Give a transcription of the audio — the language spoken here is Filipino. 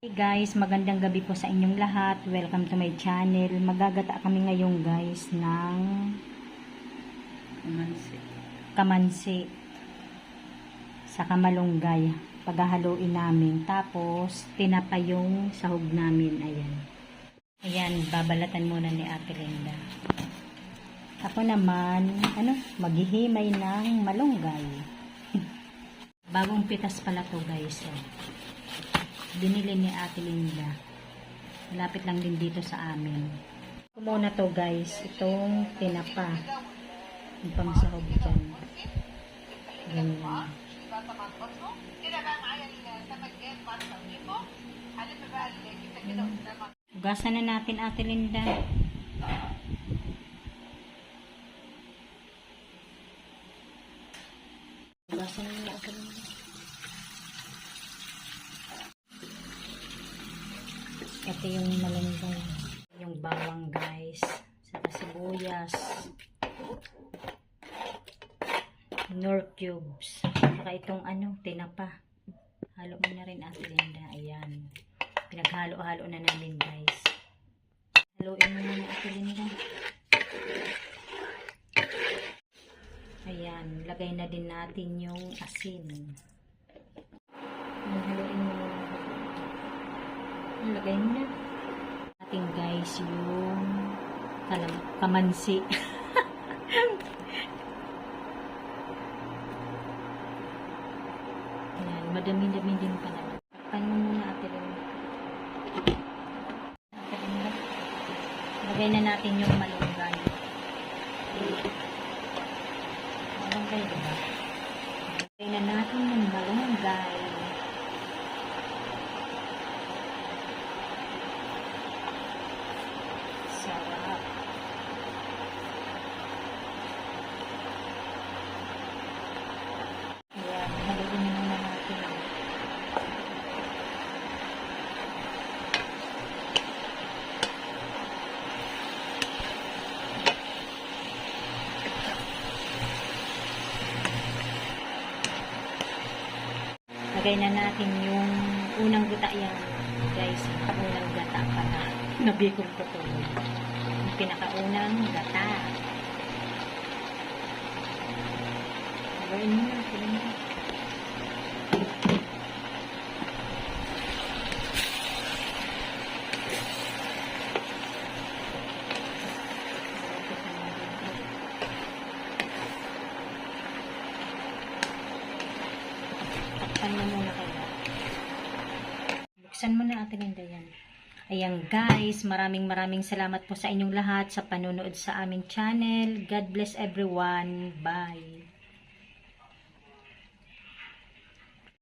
Hey guys, magandang gabi po sa inyong lahat. Welcome to my channel. Magagata kami ngayon guys ng kamansi sa kamalunggay. Paghahaluin namin. Tapos, tinapa yung sahog namin. Ayan, babalatan muna ni Ate Linda. Ako naman, maghihimay ng malunggay. Bagong pitas pala to guys. Binili ni Ate Linda. Malapit lang din dito sa amin. Muna to guys, itong tinapa. Yung pangsahog dyan. Ganyan. Ugasan na natin Ate Linda. Ugasan na natin. Ito yung malunggay, yung bawang guys, saka sibuyas, nor cubes, saka itong tinapa. Halo mo na rin Ate Linda. Ayan, pinaghalo-halo na namin guys. Haluin mo na Ate Linda. Ayan, lagay na din natin yung asin. Haluin mo na. Lagay na natin guys yung kamansi. Ayan, madami-dami din pala. Takpan mo muna Ate Linda. Lagay na natin yung malunggay. Malunggay diba? Lagay na natin yung malunggay. Sarap. Ayan, haluin na muna natin. Lagay na natin yung unang gata yan guys. Unang gata pala. Nabikong ko to. Yung pinakaunang gata. Lagay mo na. Takpan mo muna kayo. Buksan mo na Ate Linda yan. Ayan guys, maraming salamat po sa inyong lahat sa panonood sa aming channel. God bless everyone. Bye.